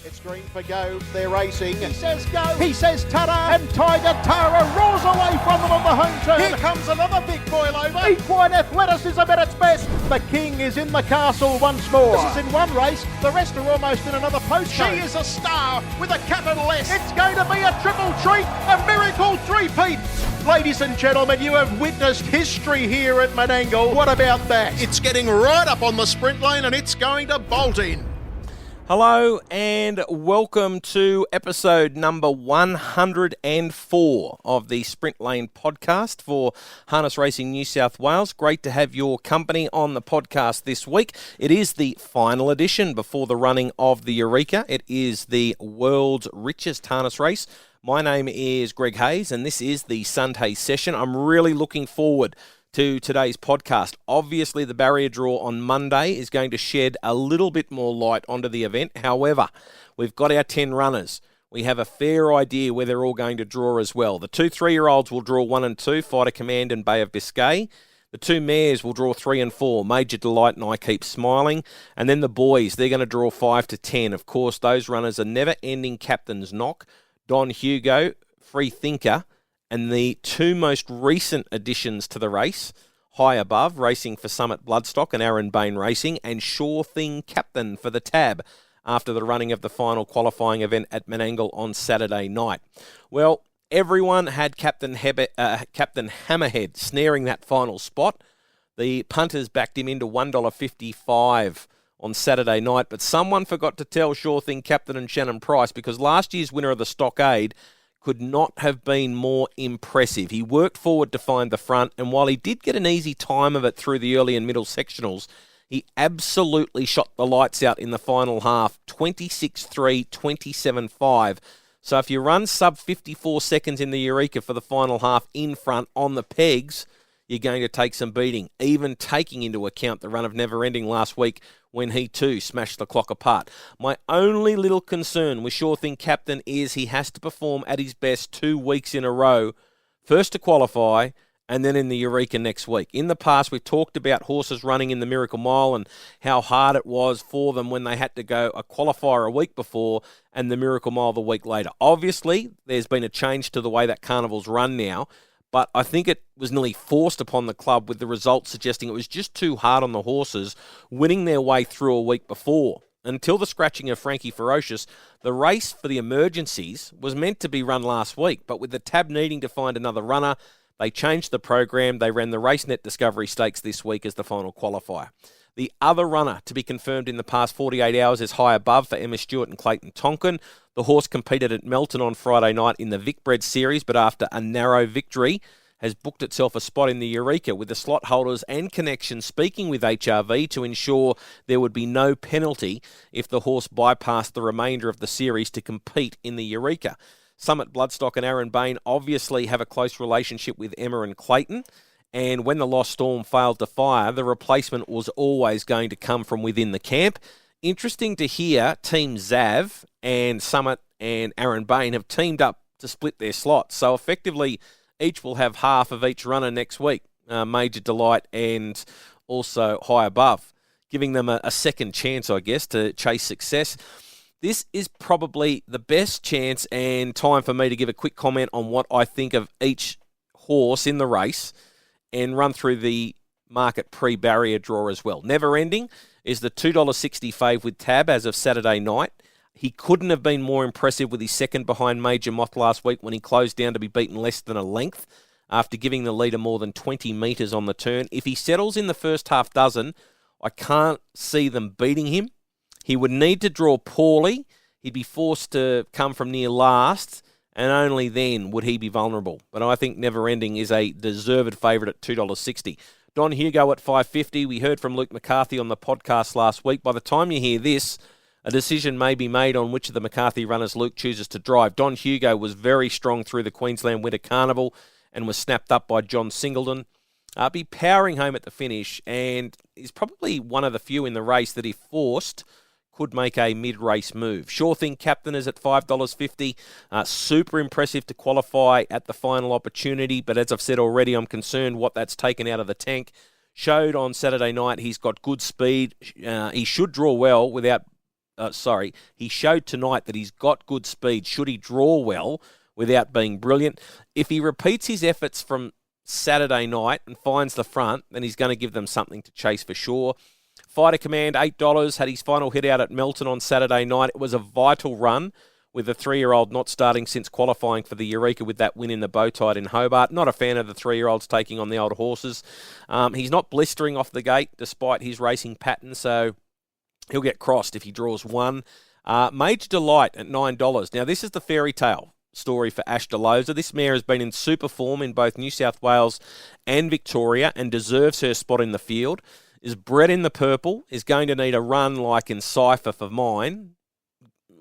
It's green for go. They're racing. He says go. He says ta-da. And Tiger Tara roars away from them on the home turn. Here comes another big boil over. Equine athleticism at its best. The king is in the castle once more. This is in one race. The rest are almost in another postcode. She is a star with a capital S. It's going to be a triple treat, a miracle three-peat. Ladies and gentlemen, you have witnessed history here at Menangle. What about that? It's getting right up on the sprint lane and it's going to bolt in. Hello and welcome to episode number 104 of the Sprint Lane podcast for Harness Racing New South Wales. Great to have your company on the podcast this week. It is the final edition before the running of the Eureka. It is the world's richest harness race. My name is Greg Hayes and this is the Sunday session. I'm really looking forward to today's podcast. Obviously, the barrier draw on Monday is going to shed a little bit more light onto the event. However, we've got our 10 runners. We have a fair idea where they're all going to draw as well. The 2 3-year-olds will draw 1 and 2, Fighter Command and Bay of Biscay. The 2 mares will draw 3 and 4, Major Delight and I Keep Smiling. And then the boys, they're going to draw 5 to 10. Of course, those runners are Never-Ending Captain's Knock, Don Hugo, Free Thinker, and the 2 most recent additions to the race, High Above, racing for Summit Bloodstock and Aaron Bain Racing, and Sure Thing Captain for the Tab after the running of the final qualifying event at Menangle on Saturday night. Well, everyone had Captain Hammerhead snaring that final spot. The punters backed him into $1.55 on Saturday night, but someone forgot to tell Sure Thing Captain and Shannon Price, because last year's winner of the Stockade could not have been more impressive. He worked forward to find the front, and while he did get an easy time of it through the early and middle sectionals, he absolutely shot the lights out in the final half, 26.3, 27.5. So if you run sub 54 seconds in the Eureka for the final half in front on the pegs, you're going to take some beating, even taking into account the run of Never Ending last week when he too smashed the clock apart. My only little concern with Sure Thing Captain is he has to perform at his best 2 weeks in a row, first to qualify and then in the Eureka next week. In the past, we've talked about horses running in the Miracle Mile and how hard it was for them when they had to go a qualifier a week before and the Miracle Mile the week later. Obviously, there's been a change to the way that carnival's run now, but I think it was nearly forced upon the club with the results suggesting it was just too hard on the horses winning their way through a week before. Until the scratching of Frankie Ferocious, the race for the emergencies was meant to be run last week, but with the Tab needing to find another runner, they changed the program. They ran the RaceNet Discovery Stakes this week as the final qualifier. The other runner to be confirmed in the past 48 hours is High Above for Emma Stewart and Clayton Tonkin. The horse competed at Melton on Friday night in the Vic Bred Series, but after a narrow victory, has booked itself a spot in the Eureka with the slot holders and connections speaking with HRV to ensure there would be no penalty if the horse bypassed the remainder of the series to compete in the Eureka. Summit Bloodstock and Aaron Bain obviously have a close relationship with Emma and Clayton, and when the Lost Storm failed to fire, the replacement was always going to come from within the camp. Interesting to hear Team Zav and Summit and Aaron Bain have teamed up to split their slots. So effectively, each will have half of each runner next week, Major Delight and also High Above, giving them a second chance, I guess, to chase success. This is probably the best chance and time for me to give a quick comment on what I think of each horse in the race and run through the market pre-barrier draw as well. Never Ending is the $2.60 fave with Tab as of Saturday night. He couldn't have been more impressive with his second behind Major Moth last week when he closed down to be beaten less than a length after giving the leader more than 20 metres on the turn. If he settles in the first half dozen, I can't see them beating him. He would need to draw poorly. He'd be forced to come from near last, and only then would he be vulnerable. But I think Never Ending is a deserved favourite at $2.60. Don Hugo at $5.50. We heard from Luke McCarthy on the podcast last week. By the time you hear this, a decision may be made on which of the McCarthy runners Luke chooses to drive. Don Hugo was very strong through the Queensland Winter Carnival and was snapped up by John Singleton. Be powering home at the finish and is probably one of the few in the race that, if forced, could make a mid-race move. Sure Thing Captain is at $5.50. Super impressive to qualify at the final opportunity, but as I've said already, I'm concerned what that's taken out of the tank. Showed on Saturday night he's got good speed. He should draw well without he showed tonight that he's got good speed should he draw well without being brilliant. If he repeats his efforts from Saturday night and finds the front, then he's going to give them something to chase for sure. Fighter Command, $8, had his final hit out at Melton on Saturday night. It was a vital run with the 3-year-old not starting since qualifying for the Eureka with that win in the bow tie in Hobart. Not a fan of the 3-year-olds taking on the older horses. He's not blistering off the gate despite his racing pattern, so he'll get crossed if he draws one. Major Delight at $9. Now, this is the fairy tale story for Ash Delosa. This mare has been in super form in both New South Wales and Victoria and deserves her spot in the field. Is bred in the purple, is going to need a run like in Cypher for mine,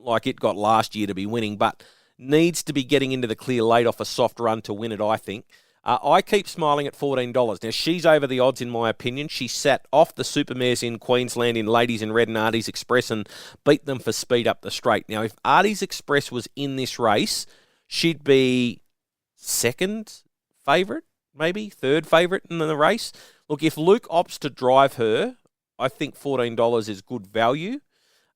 like it got last year to be winning, but needs to be getting into the clear late off a soft run to win it, I think. I keep smiling at $14. Now, she's over the odds in my opinion. She sat off the super mares in Queensland in Ladies in Red and Artie's Express and beat them for speed up the straight. Now, if Artie's Express was in this race, she'd be second favourite, maybe third favourite in the race. Look, if Luke opts to drive her, I think $14 is good value.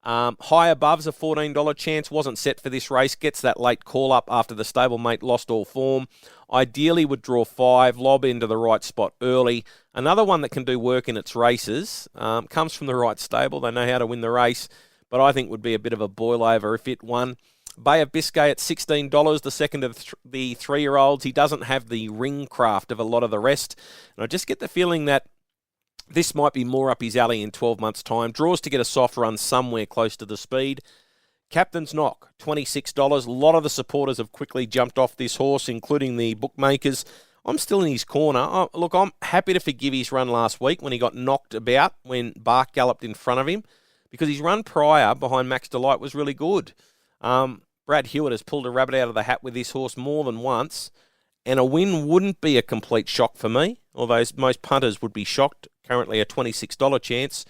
High above's a $14 chance. Wasn't set for this race. Gets that late call up after the stablemate lost all form. Ideally would draw 5, lob into the right spot early. Another one that can do work in its races. Comes from the right stable. They know how to win the race. But I think would be a bit of a boil over if it won. Bay of Biscay at $16, the second of the 3-year-olds. He doesn't have the ring craft of a lot of the rest. And I just get the feeling that this might be more up his alley in 12 months' time. Draws to get a soft run somewhere close to the speed. Captain's Knock, $26. A lot of the supporters have quickly jumped off this horse, including the bookmakers. I'm still in his corner. Look, I'm happy to forgive his run last week when he got knocked about when Bark galloped in front of him, because his run prior behind Max Delight was really good. Brad Hewitt has pulled a rabbit out of the hat with this horse more than once, and a win wouldn't be a complete shock for me, although most punters would be shocked. Currently a $26 chance.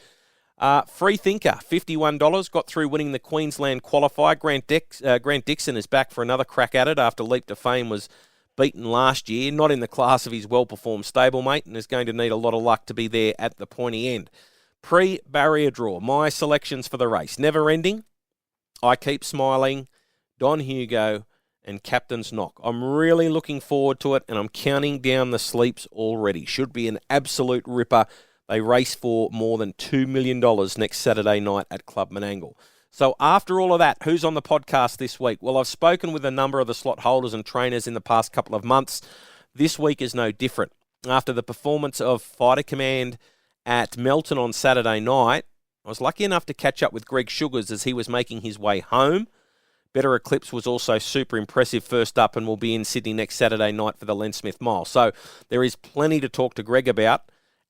Free Thinker, $51, got through winning the Queensland qualifier. Grant Dixon is back for another crack at it after Leap to Fame was beaten last year, not in the class of his well-performed stablemate, and is going to need a lot of luck to be there at the pointy end. Pre-barrier draw, my selections for the race. Never Ending, I Keep Smiling, Don Hugo, and Captain's Knock. I'm really looking forward to it, and I'm counting down the sleeps already. Should be an absolute ripper. They race for more than $2 million next Saturday night at Club Menangle. So after all of that, who's on the podcast this week? Well, I've spoken with a number of the slot holders and trainers in the past couple of months. This week is no different. After the performance of Fighter Command at Melton on Saturday night, I was lucky enough to catch up with Greg Sugars as he was making his way home. Better Eclipse was also super impressive first up and will be in Sydney next Saturday night for the Len Smith Mile. So there is plenty to talk to Greg about.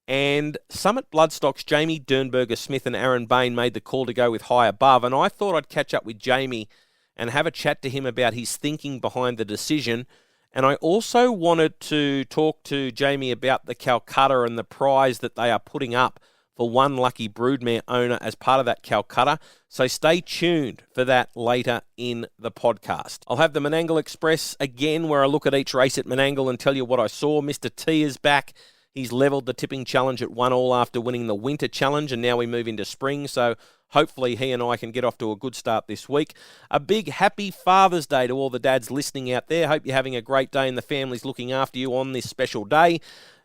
And Summit Bloodstock's Jamie Durnberger Smith and Aaron Bain made the call to go with High Above. And I thought I'd catch up with Jamie and have a chat to him about his thinking behind the decision. And I also wanted to talk to Jamie about the Calcutta and the prize that they are putting up for one lucky broodmare owner as part of that Calcutta. So stay tuned for that later in the podcast. I'll have the Menangle Express again, where I look at each race at Menangle and tell you what I saw. Mr. T is back. He's levelled the tipping challenge at 1-all after winning the winter challenge, and now we move into spring. So hopefully he and I can get off to a good start this week. A big happy Father's Day to all the dads listening out there. Hope you're having a great day and the family's looking after you on this special day.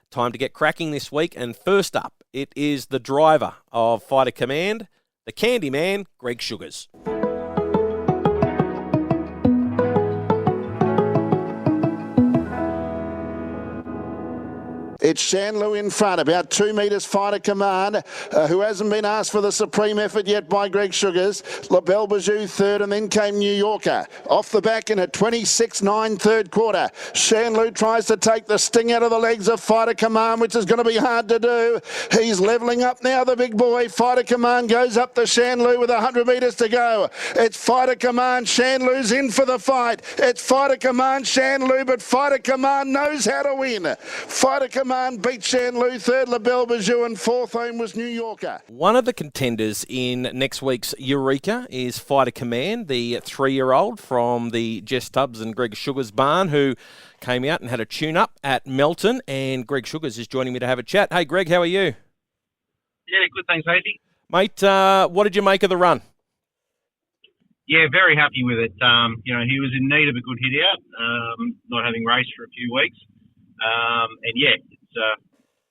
Time to get cracking this week. And first up, it is the driver of Fighter Command, the Candy Man, Greg Sugars. It's Shanlou in front, about 2 metres Fighter Command, who hasn't been asked for the supreme effort yet by Greg Sugars. La Belle Bijou third, and then came New Yorker. Off the back in a 26-9 third quarter. Shanlou tries to take the sting out of the legs of Fighter Command, which is going to be hard to do. He's levelling up now, the big boy. Fighter Command goes up to Shanlou with 100 metres to go. It's Fighter Command. Shanlou's in for the fight. It's Fighter Command, Shanlou, but Fighter Command knows how to win. Fighter Command beat Shanlou third, La Belle Bijou, and fourth home was New Yorker. One of the contenders in next week's Eureka is Fighter Command, the 3-year-old from the Jess Tubbs and Greg Sugars barn, who came out and had a tune-up at Melton, and Greg Sugars is joining me to have a chat. Hey, Greg, how are you? Yeah, good, thanks, Hazy. Mate, what did you make of the run? Yeah, very happy with it. He was in need of a good hit out, not having raced for a few weeks. It's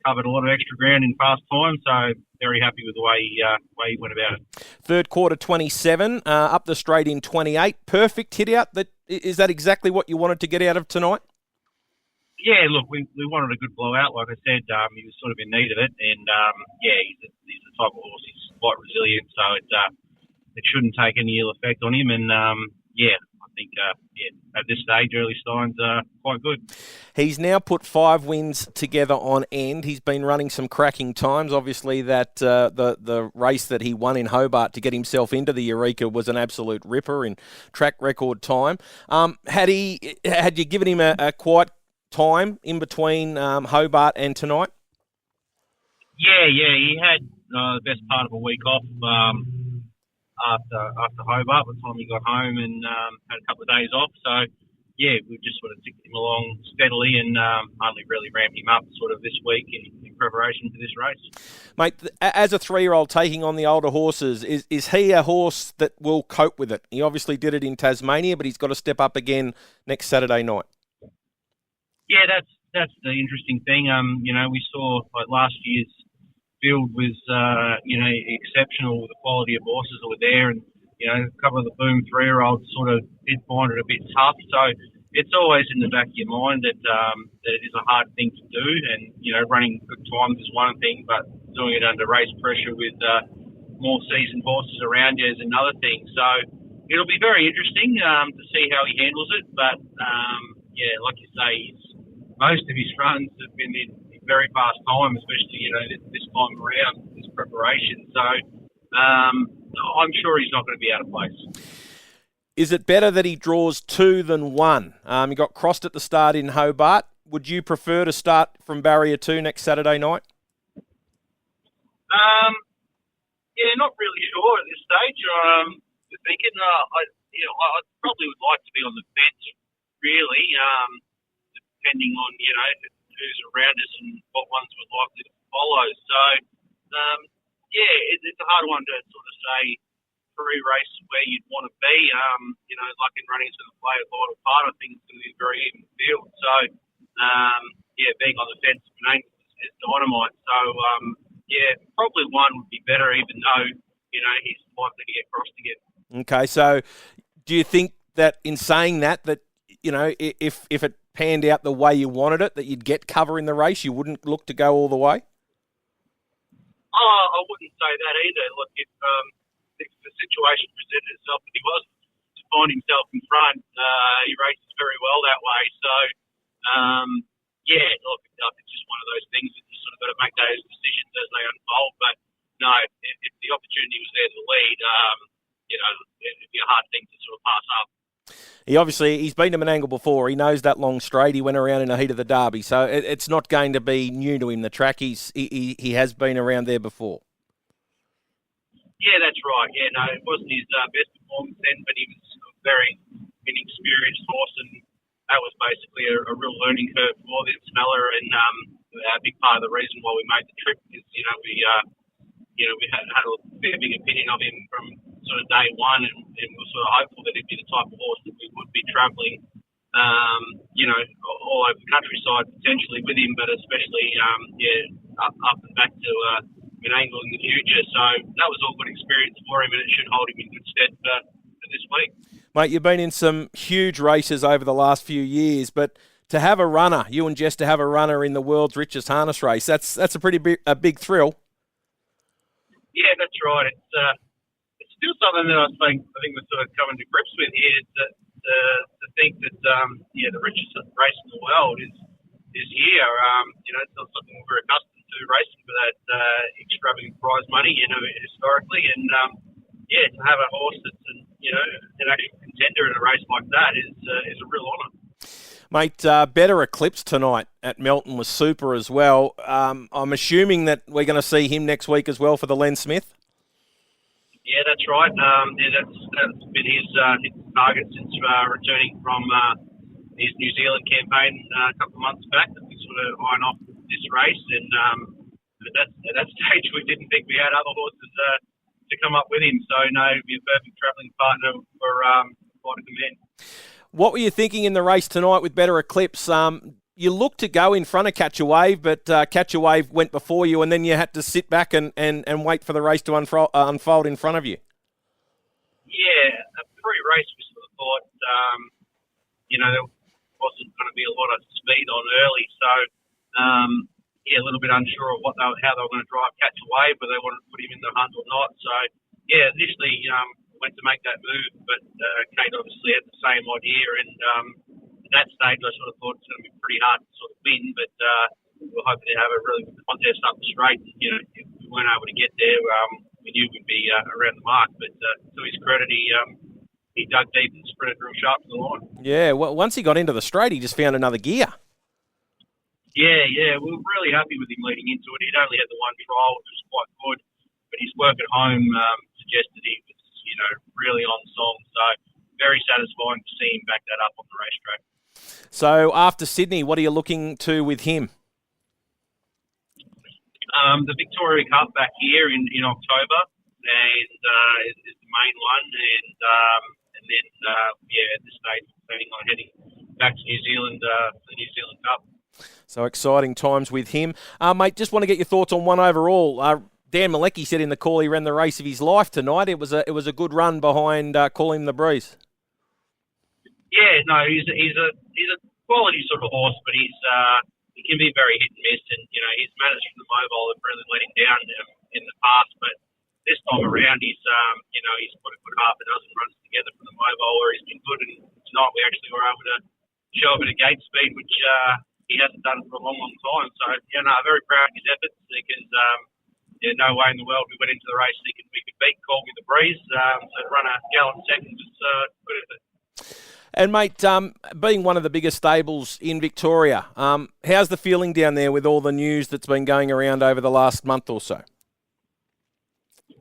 covered a lot of extra ground in fast time, so very happy with the way he went about it. Third quarter 27, up the straight in 28. Perfect hit out. Is that exactly what you wanted to get out of tonight? Yeah, look, we wanted a good blowout. Like I said, he was sort of in need of it, and he's the type of horse. He's quite resilient, so it shouldn't take any ill effect on him. And I think at this stage, early signs are quite good. He's now put 5 wins together on end. He's been running some cracking times. Obviously, that the race that he won in Hobart to get himself into the Eureka was an absolute ripper in track record time. Had you given him a quiet time in between Hobart and tonight? Yeah, he had the best part of a week off after Hobart, by the time he got home, and had a couple of days off. So, yeah, we just sort of ticked him along steadily and only really ramped him up sort of this week in preparation for this race. Mate, as a 3-year-old taking on the older horses, is he a horse that will cope with it? He obviously did it in Tasmania, but he's got to step up again next Saturday night. Yeah, that's the interesting thing. We saw like last year's field was exceptional with the quality of horses that were there, and a couple of the boom 3-year-olds sort of did find it a bit tough. So it's always in the back of your mind that it is a hard thing to do, and running good times is one thing, but doing it under race pressure with more seasoned horses around you is another thing. So it'll be very interesting to see how he handles it. But like you say, most of his runs have been in very fast time, especially this time around, this preparation. So I'm sure he's not going to be out of place. Is it better that he draws 2 than 1? He got crossed at the start in Hobart. Would you prefer to start from barrier 2 next Saturday night? Not really sure at this stage. Thinking, I probably would like to be on the fence, really, depending on who's around us and what ones we're likely to follow. So, it's a hard one to sort of say pre-race where you'd want to be. Like in running, it's going to play a vital part. I think it's going to be a very even field. So, being on the fence is dynamite. So, probably 1 would be better, even though, he's likely to get crossed again. Okay, so do you think that in saying that if it panned out the way you wanted it, that you'd get cover in the race, you wouldn't look to go all the way? I wouldn't say that either. Look, if the situation presented itself that he was to find himself in front, he races very well that way. So, it's just one of those things that you sort of got to make those decisions as they unfold. But no, if the opportunity was there to lead, it'd be a hard thing to sort of pass up. He's been to Menangle before. He knows that long straight. He went around in a heat of the Derby, so it's not going to be new to him. The track, he has been around there before. Yeah, that's right. Yeah, no, it wasn't his best performance then, but he was a very inexperienced horse, and that was basically a real learning curve for the smeller, and a big part of the reason why we made the trip is, we had a fair big opinion of him from sort of day one, and we were sort of hopeful that he'd be the type of horse that we would be travelling, all over the countryside potentially with him, but especially, up and back to Menangle in the future. So that was all good experience for him, and it should hold him in good stead for this week. Mate, you've been in some huge races over the last few years, but to have a runner, you and Jess to have a runner in the world's richest harness race, that's a pretty big thrill. Yeah, that's right. It's still something that I think we're sort of coming to grips with here. To think that the richest race in the world is here. It's not something we're accustomed to racing for that extravagant prize money. Historically, and to have a horse that's an actual contender in a race like that is a real honour. Mate, better eclipse tonight at Melton was super as well. I'm assuming that we're going to see him next week as well for the Len Smith. Yeah, that's right. That's been his target since returning from his New Zealand campaign a couple of months back. That we sort of iron off this race, and at that stage we didn't think we had other horses to come up with him. So, no, he'd be a perfect travelling partner for Fighter Command. What were you thinking in the race tonight with Better Eclipse? You looked to go in front of Catch a Wave, but Catch a Wave went before you, and then you had to sit back and wait for the race to unfold in front of you. Yeah, pre-race we sort of thought, there wasn't going to be a lot of speed on early, so a little bit unsure of how they were going to drive Catch a Wave, but they wanted to put him in the hunt or not. So, initially went to make that move, but Kate obviously had the same idea, and at that stage I sort of thought it's going to be pretty hard to sort of win, but we were hoping to have a really good contest up the straight. If we weren't able to get there, we knew we'd be around the mark, but to his credit, he dug deep and sprinted real sharp to the line. Yeah, well, once he got into the straight, he just found another gear. Yeah, we were really happy with him leading into it. He'd only had the one trial, which was quite good, but his work at home suggested he was, really on song. So very satisfying to see him back that up on the racetrack. So after Sydney, what are you looking to with him? The Victoria Cup back here in October, and is the main one, and then at this stage we're planning on heading back to New Zealand for the New Zealand Cup. So exciting times with him. Mate, just want to get your thoughts on one overall. Dan Malecki said in the call he ran the race of his life tonight. It was a good run behind Call Him the Breeze. Yeah, no, he's a quality sort of horse, but he can be very hit and miss, and his manners from the mobile have really let him down in the past. But this time around, he's put a good half a dozen runs together from the mobile where he's been good, and tonight we actually were able to show a bit of gate speed, which he hasn't done for a long, long time. So very proud of his efforts because no way in the world we went into the race thinking we could beat Call Me the Breeze. So to run a gallon second was good effort. And, mate, being one of the biggest stables in Victoria, how's the feeling down there with all the news that's been going around over the last month or so?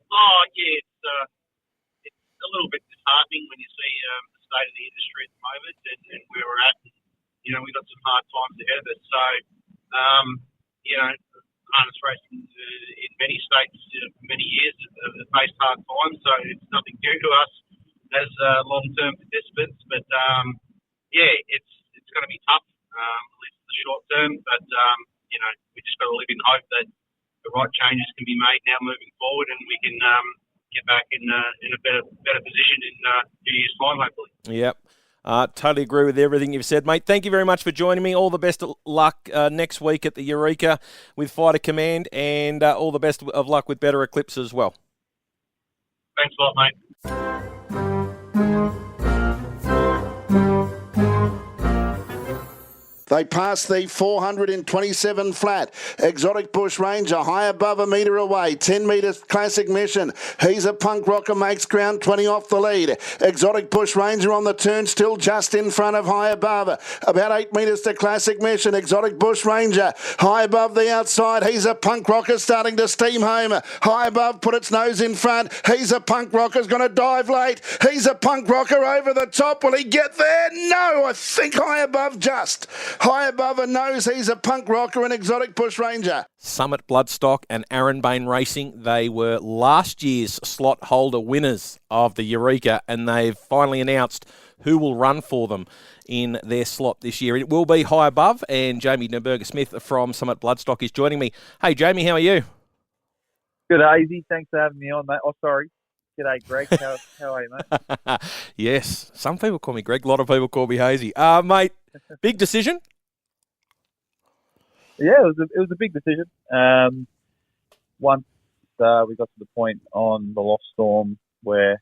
Oh, yeah, it's a little bit disheartening when you see the state of the industry at the moment and where we're at. We've got some hard times ahead of us. So, harness racing in many states for many years have faced hard times, so it's nothing new to us as long-term participants, but it's going to be tough, at least in the short term. But we just got to live in hope that the right changes can be made now moving forward, and we can get back in a better position in 2 years' time, hopefully. Yep. Totally agree with everything you've said, mate. Thank you very much for joining me. All the best of luck next week at the Eureka with Fighter Command, and all the best of luck with Better Eclipse as well. Thanks a lot, mate. They passed the 427 flat. Exotic Bush Ranger high above a metre away. 10 metres Classic Mission. He's a Punk Rocker, makes ground 20 off the lead. Exotic Bush Ranger on the turn, still just in front of high above. About 8 metres to Classic Mission. Exotic Bush Ranger high above the outside. He's a Punk Rocker starting to steam home. High above put its nose in front. He's a Punk Rocker's going to dive late. He's a Punk Rocker over the top. Will he get there? No, I think high above just. High above a nose, he's a Punk Rocker and Exotic Bush Ranger. Summit Bloodstock and Aaron Bain Racing, they were last year's slot holder winners of the Eureka, and they've finally announced who will run for them in their slot this year. It will be high above, and Jamie Durnberger Smith from Summit Bloodstock is joining me. Hey, Jamie, how are you? Good, Hazy. Thanks for having me on, mate. Oh, sorry. G'day, Greg. How are you, mate? Yes, some people call me Greg. A lot of people call me Hazy. Mate, big decision? Yeah, it was a big decision. Once we got to the point on the Lost Storm where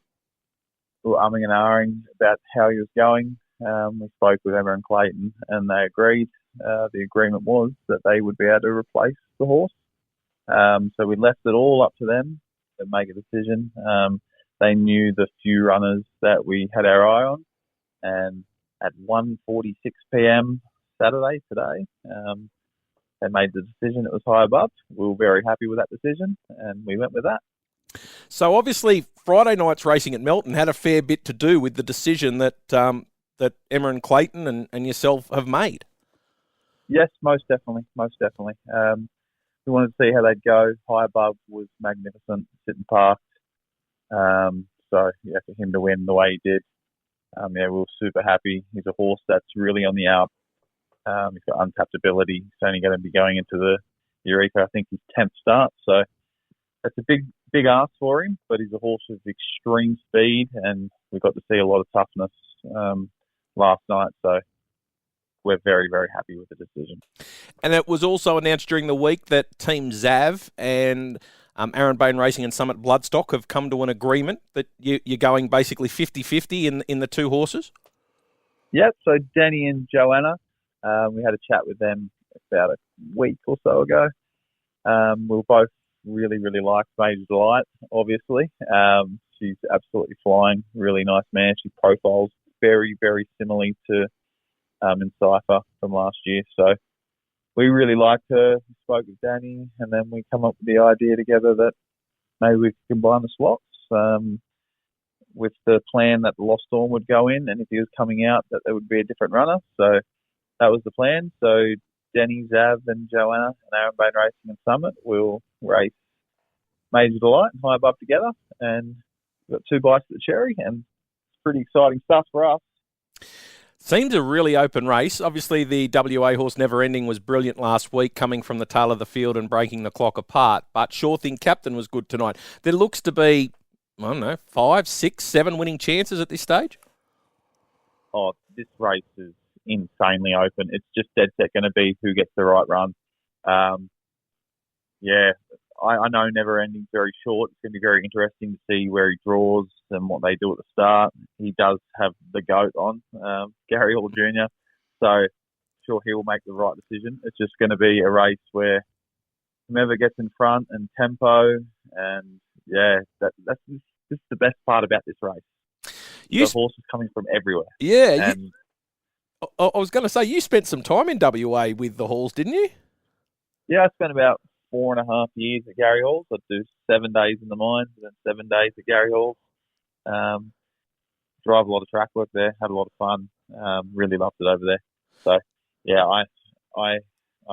we were umming and ahhing about how he was going, we spoke with Emma and Clayton, and they agreed. The agreement was that they would be able to replace the horse. So we left it all up to them to make a decision. They knew the few runners that we had our eye on, and at 1:46 p.m. Saturday today, they made the decision. It was high above. We were very happy with that decision, and we went with that. So obviously, Friday night's racing at Melton had a fair bit to do with the decision that that Emma and Clayton and yourself have made. Yes, most definitely. We wanted to see how they'd go. High above was magnificent, sitting parked So yeah, for him to win the way he did, we were super happy. He's a horse that's really on the up. He's got untapped ability. He's only going to be going into the Eureka, I think his 10th start. So that's a big ask for him, but he's a horse with extreme speed, and we got to see a lot of toughness last night. So we're very, very happy with the decision. And it was also announced during the week that Team Zav and Aaron Bain Racing and Summit Bloodstock have come to an agreement that you're going basically 50-50 in the two horses? Yep, so Danny and Joanna, we had a chat with them about a week or so ago. We were both really, really liked Major Delight, obviously. She's absolutely flying, really nice mare. She profiles very, very similarly to Encipher from last year. So we really liked her. We spoke with Danny, and then we come up with the idea together that maybe we could combine the slots with the plan that the Lost Storm would go in, and if he was coming out, that there would be a different runner. So that was the plan. So Danny, Zav, and Joanna and Aaron Bain Racing and Summit will race Major Delight and High Above together, and we've got 2 bites at the cherry, and it's pretty exciting stuff for us. Seems a really open race. Obviously, the WA horse Never Ending was brilliant last week, coming from the tail of the field and breaking the clock apart. But Sure Thing Captain was good tonight. There looks to be, 5, 6, 7 winning chances at this stage. Oh, this race is insanely open. It's just dead set going to be who gets the right run. I know Never Ending's very short. It's going to be very interesting to see where he draws and what they do at the start. He does have the GOAT on, Gary Hall Jr., so sure he will make the right decision. It's just going to be a race where whoever gets in front and tempo, and that's just the best part about this race. The horses coming from everywhere. Yeah. I was going to say, you spent some time in WA with the Halls, didn't you? Yeah, I spent about 4.5 years at Gary Halls. I'd do 7 days in the mines and then 7 days at Gary Halls. Drive a lot of track work there, had a lot of fun. Really loved it over there. So, yeah, I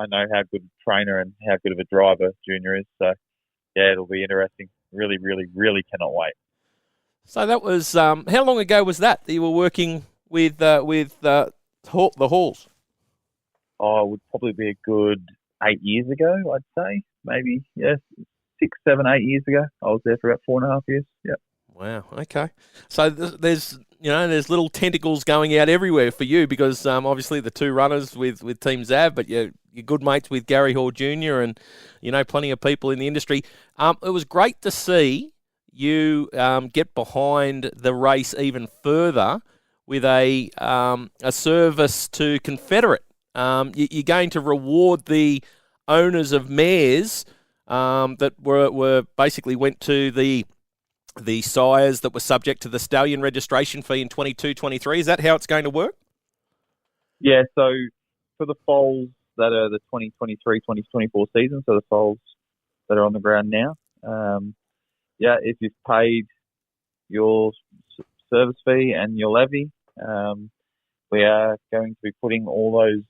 know how good a trainer and how good of a driver Junior is. So, yeah, it'll be interesting. Really, really, really cannot wait. So that was, how long ago was that you were working with the Halls? Oh, it would probably be a good 8 years ago, I'd say. Maybe, 6, 7, 8 years ago. I was there for about 4.5 years. Yep. Wow. Okay. So there's little tentacles going out everywhere for you, because obviously the 2 runners with Team Zav, but you're good mates with Gary Hall Jr. and plenty of people in the industry. It was great to see you get behind the race even further with a service to Confederate. You're going to reward the owners of mares that were basically went to the sires that were subject to the stallion registration fee in 22-23. Is that how it's going to work? Yeah, so for the foals that are the 2023-2024 season, so the foals that are on the ground now, if you've paid your service fee and your levy, we are going to be putting all those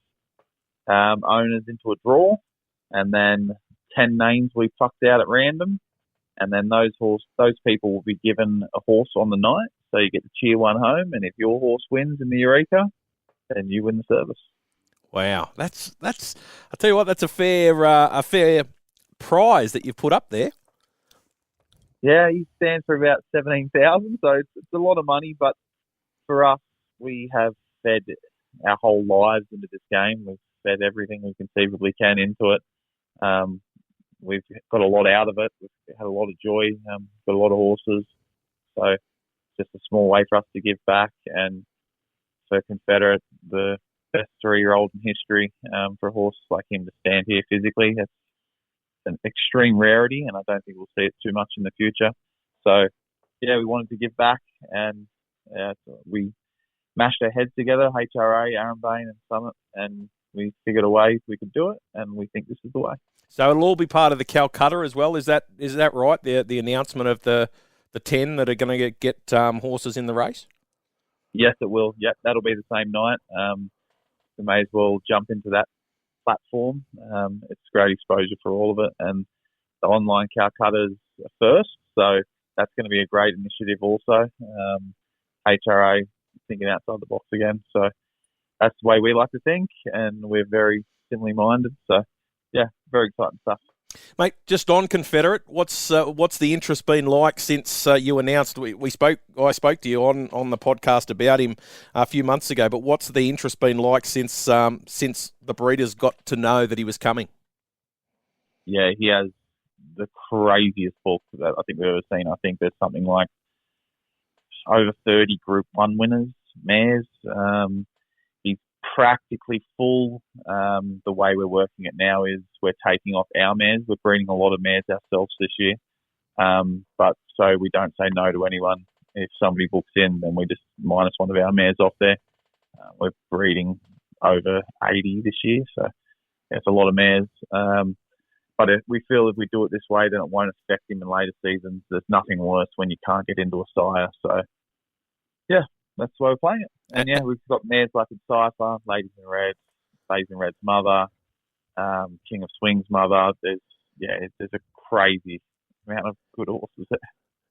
owners into a draw, and then 10 names will be plucked out at random, and then those people will be given a horse on the night, so you get to cheer one home, and if your horse wins in the Eureka, then you win the service. Wow, that's I tell you what, that's a fair prize that you've put up there. Yeah, he stands for about 17,000, so it's a lot of money, but for us, we have fed our whole lives into this game. We've fed everything we conceivably can into it. We've got a lot out of it. We've had a lot of joy, got a lot of horses. So it's just a small way for us to give back. And for Confederate, the best 3-year-old in history, for a horse like him to stand here physically, that's an extreme rarity, and I don't think we'll see it too much in the future. So, yeah, we wanted to give back, and so we mashed our heads together, HRA, Aaron Bain and Summit, and we figured a way we could do it, and we think this is the way. So it'll all be part of the Calcutta as well. Is that right? The announcement of the 10 that are going to get horses in the race? Yes, it will. Yep, that'll be the same night. We may as well jump into that platform. It's great exposure for all of it, and the online Calcutta's first, so that's going to be a great initiative also. HRA thinking outside the box again. So that's the way we like to think, and we're very similarly minded. So, yeah, very exciting stuff. Mate, just on Confederate, what's the interest been like since you announced? I spoke to you on the podcast about him a few months ago. But what's the interest been like since the breeders got to know that he was coming? Yeah, he has the craziest book that I think we've ever seen. I think there's something like over 30 Group 1 winners, mares. He's practically full. The way we're working it now is we're taking off our mares. We're breeding a lot of mares ourselves this year. But so we don't say no to anyone. If somebody books in, then we just minus one of our mares off there. We're breeding over 80 this year, so it's a lot of mares. But we feel if we do it this way, then it won't affect him in later seasons. There's nothing worse when you can't get into a sire. So, yeah, that's why we're playing it. And, yeah, we've got mares like Cypher, Ladies in Red, Ladies in Red's mother, King of Swing's mother. There's a crazy amount of good horses there.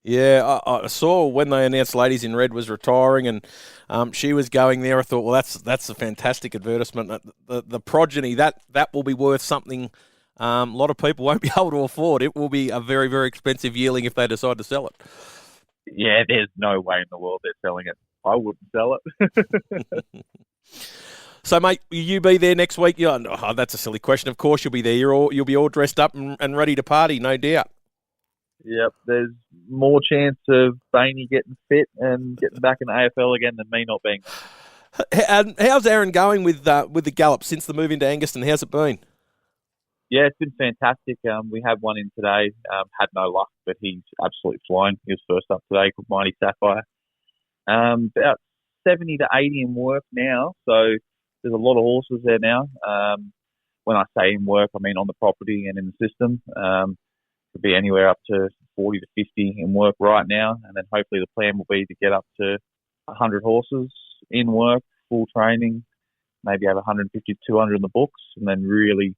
Yeah, I saw when they announced Ladies in Red was retiring and she was going there. I thought, well, that's a fantastic advertisement. The progeny, that will be worth something. A lot of people won't be able to afford. It will be a very, very expensive yearling if they decide to sell it. Yeah, there's no way in the world they're selling it. I wouldn't sell it. So, mate, will you be there next week? That's a silly question. Of course you'll be there. You'll be all dressed up and ready to party, no doubt. Yep, there's more chance of Bainey getting fit and getting back in the AFL again than me not being there. How's Aaron going with the gallop since the move into Angaston? How's it been? Yeah, it's been fantastic. We had one in today. Had no luck, but he's absolutely flying. He was first up today called Mighty Sapphire. About 70 to 80 in work now, so there's a lot of horses there now. When I say in work, I mean on the property and in the system. Could be anywhere up to 40 to 50 in work right now, and then hopefully the plan will be to get up to 100 horses in work, full training, maybe have 150 to 200 in the books, and then really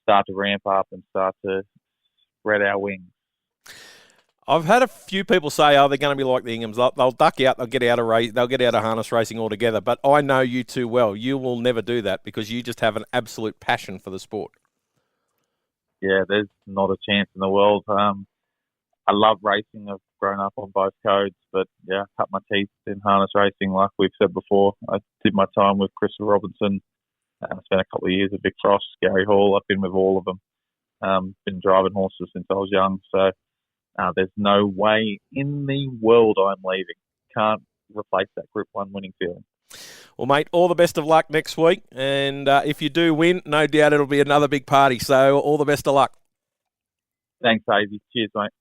start to ramp up and start to spread our wings. I've had a few people say, they're going to be like the Inghams. They'll duck out, they'll get out of harness racing altogether. But I know you too well. You will never do that because you just have an absolute passion for the sport. Yeah, there's not a chance in the world. I love racing. I've grown up on both codes, but yeah, cut my teeth in harness racing, like we've said before. I did my time with Christopher Robinson. I spent a couple of years at Vic Frost, Gary Hall. I've been with all of them. Been driving horses since I was young, so there's no way in the world I'm leaving. Can't replace that Group 1 winning feeling. Well, mate, all the best of luck next week. And if you do win, no doubt it'll be another big party. So all the best of luck. Thanks, Hazy. Cheers, mate.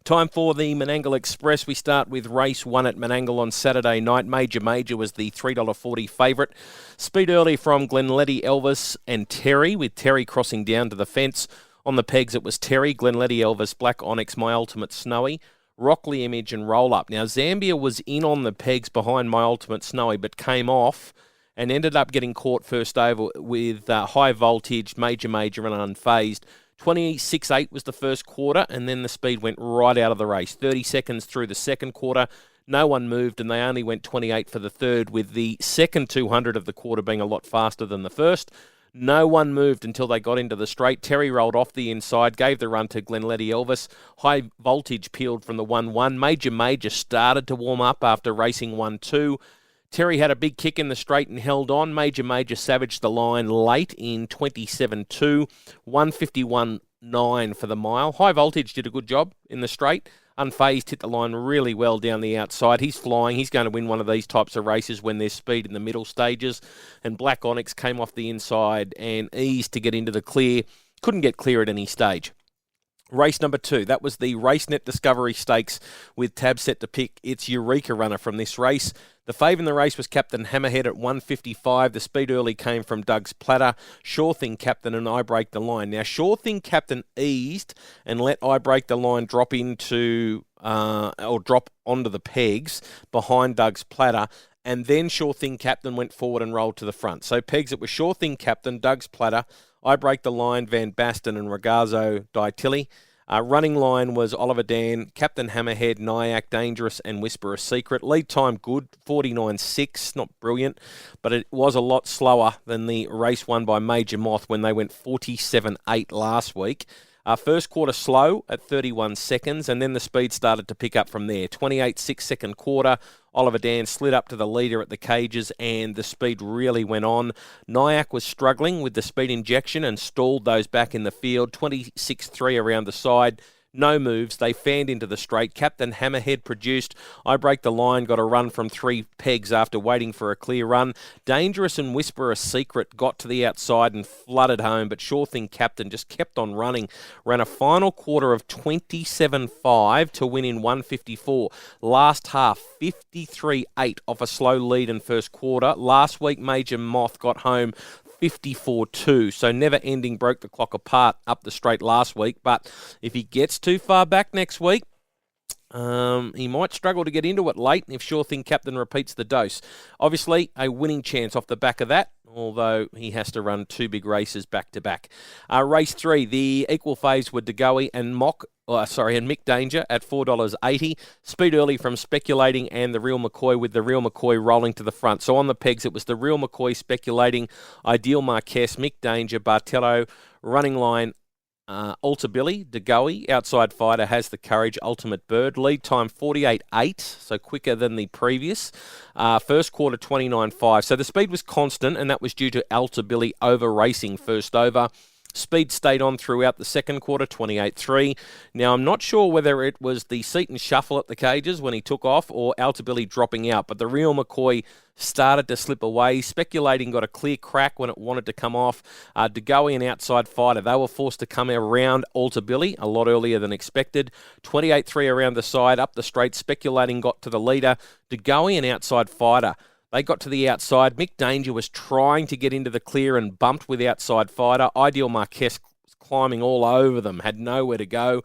Time for the Menangle Express. We start with race 1 at Menangle on Saturday night. Major was the $3.40 favourite. Speed early from Glenletty, Elvis and Terry, with Terry crossing down to the fence. On the pegs, it was Terry, Glenletty, Elvis, Black Onyx, My Ultimate Snowy, Rockley Image and Roll Up. Now, Zambia was in on the pegs behind My Ultimate Snowy, but came off and ended up getting caught first over with High Voltage, Major and Unfazed. 26.8 was the first quarter, and then the speed went right out of the race. 30 seconds through the second quarter, no one moved, and they only went 28 for the third, with the second 200 of the quarter being a lot faster than the first. No one moved until they got into the straight. Terry rolled off the inside, gave the run to Glenletty Elvis. High Voltage peeled from the 1-1. Major started to warm up after racing 1-2. Terry had a big kick in the straight and held on. Major savaged the line late in 27.2, 151.9 for the mile. High Voltage did a good job in the straight. Unfazed hit the line really well down the outside. He's flying. He's going to win one of these types of races when there's speed in the middle stages. And Black Onyx came off the inside and eased to get into the clear. Couldn't get clear at any stage. Race number 2, that was the RaceNet Discovery Stakes with Tab set to pick its Eureka runner from this race. The fave in the race was Captain Hammerhead at 155. The speed early came from Doug's Platter. Sure Thing Captain and I Break the Line. Now, Sure Thing Captain eased and let I Break the Line drop onto the pegs behind Doug's Platter. and then Sure Thing Captain went forward and rolled to the front. So pegs, it was Sure Thing Captain, Doug's Platter, I Break the Line, Van Basten and Ragazzo Ditilli. Running line was Oliver Dan, Captain Hammerhead, Nyack, Dangerous and Whisper a Secret. Lead time good, 49.6, not brilliant, but it was a lot slower than the race won by Major Moth when they went 47.8 last week. First quarter slow at 31 seconds, and then the speed started to pick up from there. 28.6 second quarter, Oliver Dan slid up to the leader at the cages, and the speed really went on. Nyack was struggling with the speed injection and stalled those back in the field. 26.3 around the side. No moves. They fanned into the straight. Captain Hammerhead produced. I Break the Line got a run from 3 pegs after waiting for a clear run. Dangerous and Whisper a Secret got to the outside and flooded home, but Sure Thing Captain just kept on running. Ran a final quarter of 27.5 to win in 154. Last half, 53.8 off a slow lead in first quarter. Last week, Major Moth got home 54.2, so Never Ending broke the clock apart up the straight last week, but if he gets too far back next week, he might struggle to get into it late if Sure Thing Captain repeats the dose. Obviously, a winning chance off the back of that, although he has to run 2 big races back-to-back. Race 3, the equal faves were DeGoey and Mick Danger at $4.80. Speed early from Speculating and the Real McCoy, with the Real McCoy rolling to the front. So on the pegs, it was the Real McCoy, Speculating, Ideal Marquez, Mick Danger, Bartello, Running Line, Alta Billy, DeGoey, Outside Fighter, Has the Courage, Ultimate Bird. Lead time 48.8, so quicker than the previous. First quarter 29.5. So the speed was constant, and that was due to Alta Billy over-racing first over. Speed stayed on throughout the second quarter, 28.3. Now, I'm not sure whether it was the seat and shuffle at the cages when he took off or Alta Billy dropping out, but the Real McCoy started to slip away. Speculating got a clear crack when it wanted to come off. DeGoey and Outside Fighter, they were forced to come around Alta Billy a lot earlier than expected. 28.3 around the side, up the straight. Speculating got to the leader. DeGoey and Outside Fighter, they got to the outside. Mick Danger was trying to get into the clear and bumped with Outside Fighter. Ideal Marquez was climbing all over them, had nowhere to go.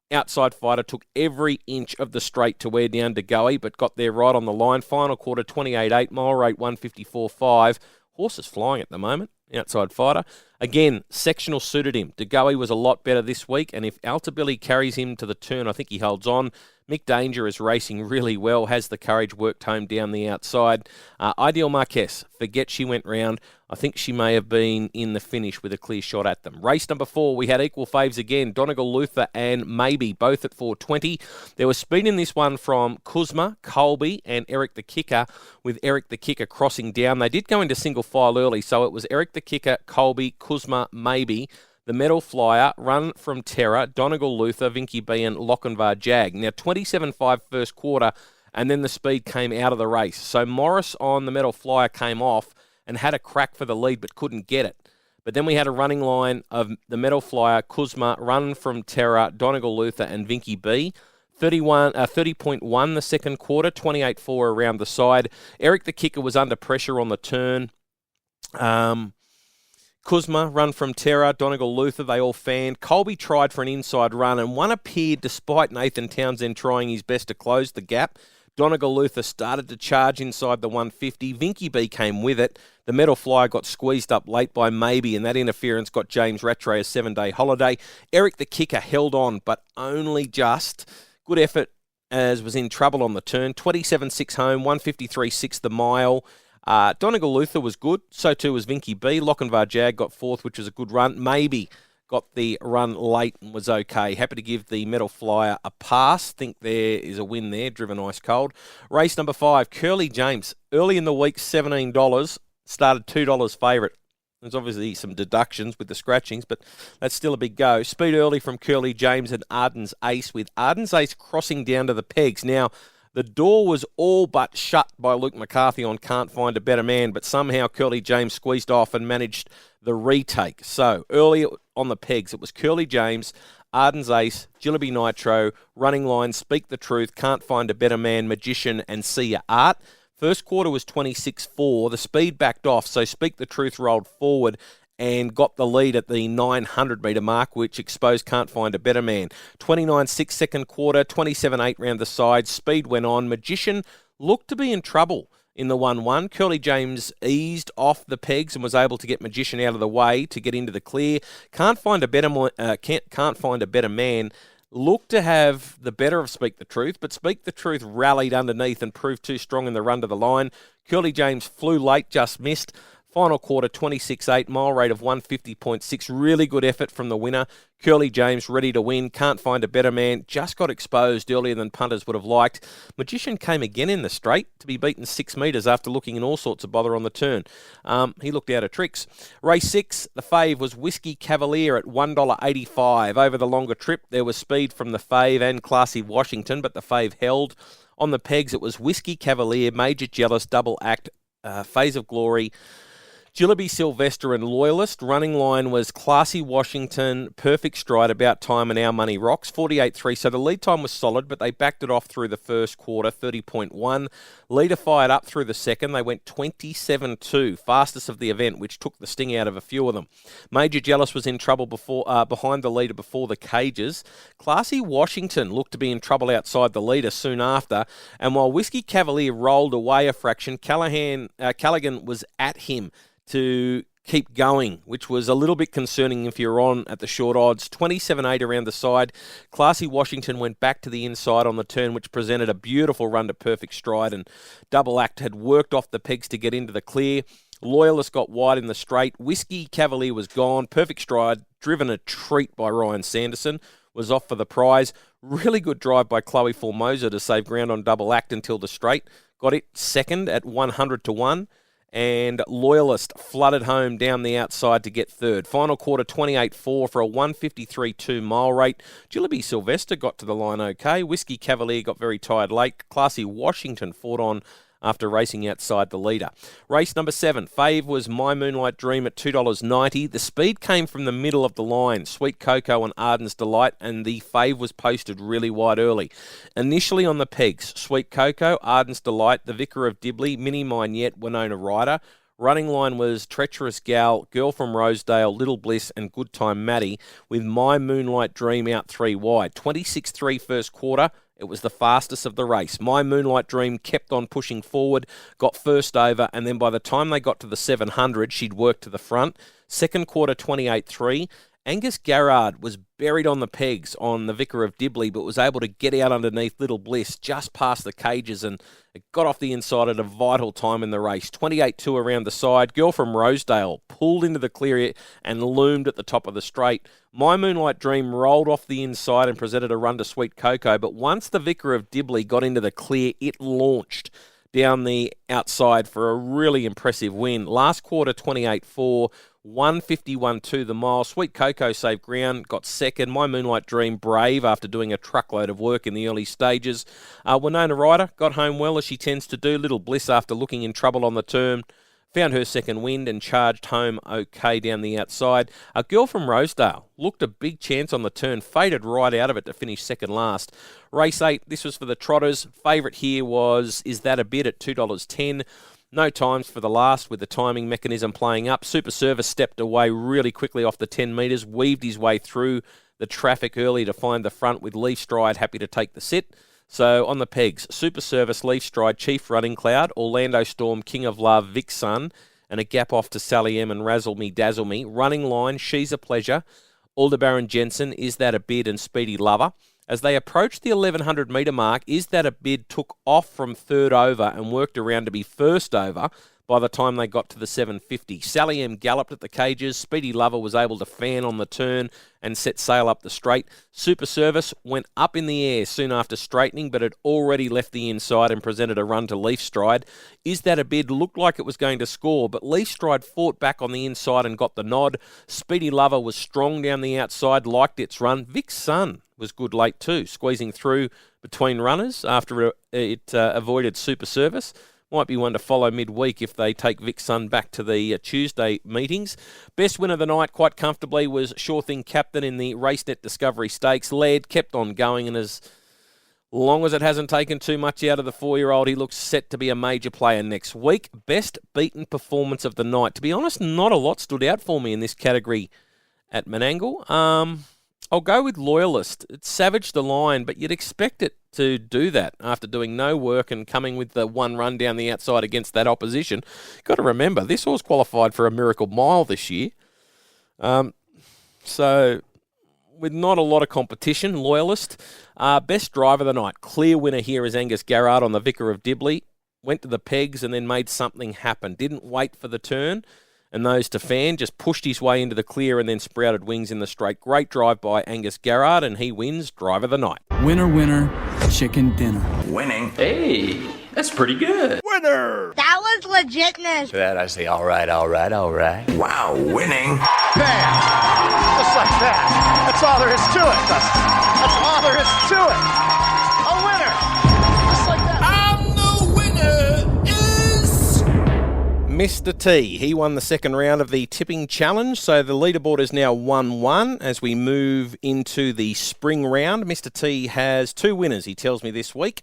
Outside Fighter took every inch of the straight to wear down DeGoey, but got there right on the line. Final quarter 28.8, mile rate 154.5. Horse is flying at the moment, Outside Fighter. Again, sectional suited him. DeGoey was a lot better this week, and if Alta Billy carries him to the turn, I think he holds on. Mick Danger is racing really well, Has the Courage worked home down the outside. Ideal Marquez, forget she went round. I think she may have been in the finish with a clear shot at them. Race number 4, we had equal faves again. Donegal Luther and Maybe, both at 4.20. There was speed in this one from Kuzma, Colby, and Eric the Kicker, with Eric the Kicker crossing down. They did go into single file early, so it was Eric the Kicker, Colby, Kuzma, Maybe, the Medal Flyer, Run from Terror, Donegal Luther, Vinky B, and Lochinvar Jag. Now, 27.5 first quarter, and then the speed came out of the race. So Morris on the Medal Flyer came off and had a crack for the lead, but couldn't get it. But then we had a running line of the Medal Flyer, Kuzma, Run from Terror, Donegal Luther, and Vinky B. 30.1 the second quarter, 28.4 around the side. Eric the Kicker was under pressure on the turn. Kuzma, Run from Terror, Donegal Luther, they all fanned. Colby tried for an inside run, and one appeared despite Nathan Townsend trying his best to close the gap. Donegal Luther started to charge inside the 150. Vinky B came with it. The Medal Flyer got squeezed up late by Maybe, and that interference got James Rattray a 7-day holiday. Eric the Kicker held on, but only just. Good effort as was in trouble on the turn. 27.6 home, 153.6 the mile. Donegal Luther was good, so too was Vinky B. Lochinvar Jag got 4th, which was a good run. Maybe got the run late and was okay. Happy to give the Medal Flyer a pass. Think there is a win there, driven ice cold. Race number 5, Curly James. Early in the week, $17. Started $2 favourite. There's obviously some deductions with the scratchings, but that's still a big go. Speed early from Curly James and Arden's Ace, with Arden's Ace crossing down to the pegs. Now, the door was all but shut by Luke McCarthy on Can't Find a Better Man, but somehow Curly James squeezed off and managed the retake. So, early on the pegs, it was Curly James, Arden's Ace, Jillaby Nitro, Running Line, Speak the Truth, Can't Find a Better Man, Magician, and See Ya Art. First quarter was 26.4. The speed backed off, so Speak the Truth rolled forward and got the lead at the 900-metre mark, which exposed Can't Find a Better Man. 29.6 second quarter, 27.8 round the side. Speed went on. Magician looked to be in trouble in the 1-1. Curly James eased off the pegs and was able to get Magician out of the way to get into the clear. Can't find a better man. Looked to have the better of Speak the Truth, but Speak the Truth rallied underneath and proved too strong in the run to the line. Curly James flew late, just missed. Final quarter, 26.8, mile rate of 150.6. Really good effort from the winner. Curly James ready to win. Can't find a better man. Just got exposed earlier than punters would have liked. Magician came again in the straight to be beaten 6 metres after looking in all sorts of bother on the turn. He looked out of tricks. Race 6, the fave was Whiskey Cavalier at $1.85. Over the longer trip, there was speed from the fave and Classy Washington, but the fave held. On the pegs, it was Whiskey Cavalier, Major Jealous, Double Act, Phase of Glory, Jillaby Sylvester and Loyalist. Running line was Classy Washington, Perfect Stride, About Time and Our Money Rocks, 48.3. So the lead time was solid, but they backed it off through the first quarter, 30.1. Leader fired up through the second. They went 27.2, fastest of the event, which took the sting out of a few of them. Major Jealous was in trouble behind the leader before the cages. Classy Washington looked to be in trouble outside the leader soon after. And while Whiskey Cavalier rolled away a fraction, Callaghan was at him to keep going, which was a little bit concerning if you're on at the short odds. 27.8 around the side. Classy Washington went back to the inside on the turn, which presented a beautiful run to Perfect Stride, and Double Act had worked off the pegs to get into the clear. Loyalist got wide in the straight. Whiskey Cavalier was gone. Perfect Stride, driven a treat by Ryan Sanderson, was off for the prize. Really good drive by Chloe Formosa to save ground on Double Act until the straight. Got it second at 100-1. And Loyalist flooded home down the outside to get third. Final quarter, 28.4 for a 153.2 mile rate. Jillaby Sylvester got to the line okay. Whiskey Cavalier got very tired late. Classy Washington fought on after racing outside the leader. Race number 7, fave was My Moonlight Dream at $2.90. The speed came from the middle of the line, Sweet Cocoa and Arden's Delight, and the fave was posted really wide early. Initially on the pegs, Sweet Cocoa, Arden's Delight, The Vicar of Dibley, Mini Mine Yet, Winona Ryder. Running line was Treacherous Gal, Girl from Rosedale, Little Bliss, and Good Time Maddie, with My Moonlight Dream out 3 wide. 26.3 first quarter. It was the fastest of the race. My Moonlight Dream kept on pushing forward, got first over, and then by the time they got to the 700, she'd worked to the front. Second quarter, 28.3. Angus Garrard was buried on the pegs on the Vicar of Dibley, but was able to get out underneath Little Bliss just past the cages, and it got off the inside at a vital time in the race. 28.2 around the side. Girl from Rosedale pulled into the clear and loomed at the top of the straight. My Moonlight Dream rolled off the inside and presented a run to Sweet Cocoa, but once the Vicar of Dibley got into the clear, it launched down the outside for a really impressive win. Last quarter, 28.4. 151.2 the mile. Sweet Cocoa saved ground, got second. My Moonlight Dream brave after doing a truckload of work in the early stages. Winona Ryder got home well, as she tends to do. Little Bliss, after looking in trouble on the turn, found her second wind and charged home okay down the outside. A Girl from Rosedale looked a big chance on the turn, faded right out of it to finish second last. Race 8, this was for the trotters. Favourite here was Is That a Bid at $2.10. No times for the last, with the timing mechanism playing up. Super Service stepped away really quickly off the 10 metres, weaved his way through the traffic early to find the front, with Leaf Stride happy to take the sit. So on the pegs, Super Service, Leaf Stride, Chief Running Cloud, Orlando Storm, King of Love, Vic Sun, and a gap off to Sally M and Razzle Me Dazzle Me. Running line, She's a Pleasure, Aldebaran Jensen, Is That a Bid, and Speedy Lover. As they approached the 1100 metre mark, Is That a Bid took off from third over and worked around to be first over by the time they got to the 750. Sally M galloped at the cages. Speedy Lover was able to fan on the turn and set sail up the straight. Super Service went up in the air soon after straightening, but had already left the inside and presented a run to Leaf Stride. Is That a Bid looked like it was going to score, but Leaf Stride fought back on the inside and got the nod. Speedy Lover was strong down the outside, liked its run. Vic Sun was good late too, squeezing through between runners after it avoided Super Service. Might be one to follow midweek if they take Vic Sun back to the Tuesday meetings. Best win of the night quite comfortably was Sure Thing Captain in the RaceNet Discovery Stakes. Laird kept on going, and as long as it hasn't taken too much out of the 4-year-old, he looks set to be a major player next week. Best beaten performance of the night. To be honest, not a lot stood out for me in this category at Menangle. I'll go with Loyalist. It savaged the line, but you'd expect it to do that after doing no work and coming with the one run down the outside against that opposition. Got to remember, this horse qualified for a Miracle Mile this year. So, with not a lot of competition, Loyalist. Best driver of the night. Clear winner here is Angus Garrard on the Vicar of Dibley. Went to the pegs and then made something happen. Didn't wait for the turn. And those to fan, just pushed his way into the clear and then sprouted wings in the straight. Great drive by Angus Garrard, and he wins Drive of the Night. Winner, winner, chicken dinner. Winning. Hey, that's pretty good. Winner! That was legitness. To that I say, all right. Wow, winning. Bam! Just like that. That's all there is to it, Dustin. That's all there is to it. A winner. Just like that. I'm the winner is... Mr. T, he won the second round of the tipping challenge, so the leaderboard is now 1-1 as we move into the spring round. Mr. T has 2 winners, he tells me this week,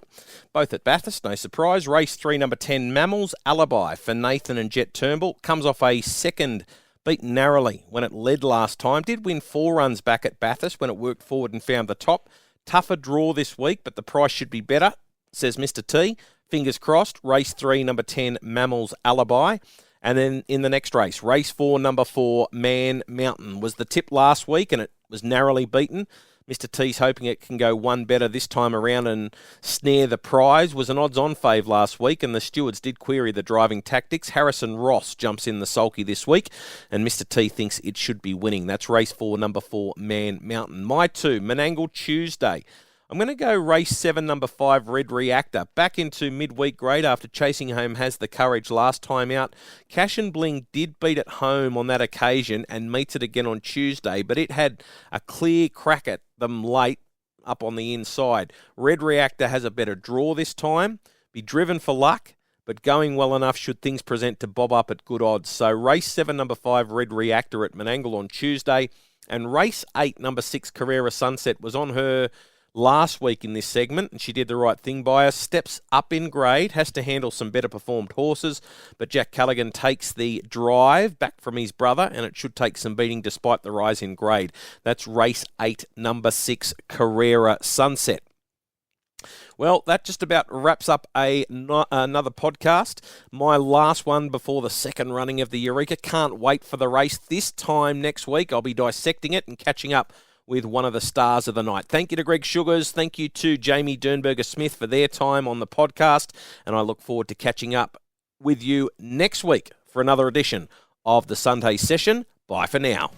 both at Bathurst, no surprise. Race 3, number 10, Mammals, Alibi for Nathan and Jet Turnbull, comes off a second, beaten narrowly when it led last time. Did win 4 runs back at Bathurst when it worked forward and found the top. Tougher draw this week, but the price should be better, says Mr. T. Fingers crossed. Race 3, number 10, Mammals, Alibi. And then in the next race, race 4, number 4, Mountain. Was the tip last week and it was narrowly beaten. Mr. T's hoping it can go one better this time around and snare the prize. Was an odds-on fave last week, and the stewards did query the driving tactics. Harrison Ross jumps in the sulky this week, and Mr. T thinks it should be winning. That's race 4, number 4, Mountain. My 2, Menangle Tuesday. I'm going to go race 7, number 5, Red Reactor. Back into midweek grade after chasing home Has the Courage last time out. Cash and Bling did beat it home on that occasion and meets it again on Tuesday, but it had a clear crack at them late up on the inside. Red Reactor has a better draw this time. Be driven for luck, but going well enough should things present to bob up at good odds. So race 7, number 5, Red Reactor at Menangle on Tuesday. And race 8, number 6, Carrera Sunset was on her last week in this segment, and she did the right thing by us. Steps up in grade, has to handle some better performed horses, but Jack Callaghan takes the drive back from his brother, and it should take some beating despite the rise in grade. That's race 8, number 6, Carrera Sunset. Well, that just about wraps up another podcast. My last one before the second running of the Eureka. Can't wait for the race. This time next week, I'll be dissecting it and catching up with one of the stars of the night. Thank you to Greg Sugars. Thank you to Jamie Durnberger Smith for their time on the podcast. And I look forward to catching up with you next week for another edition of the Sunday Session. Bye for now.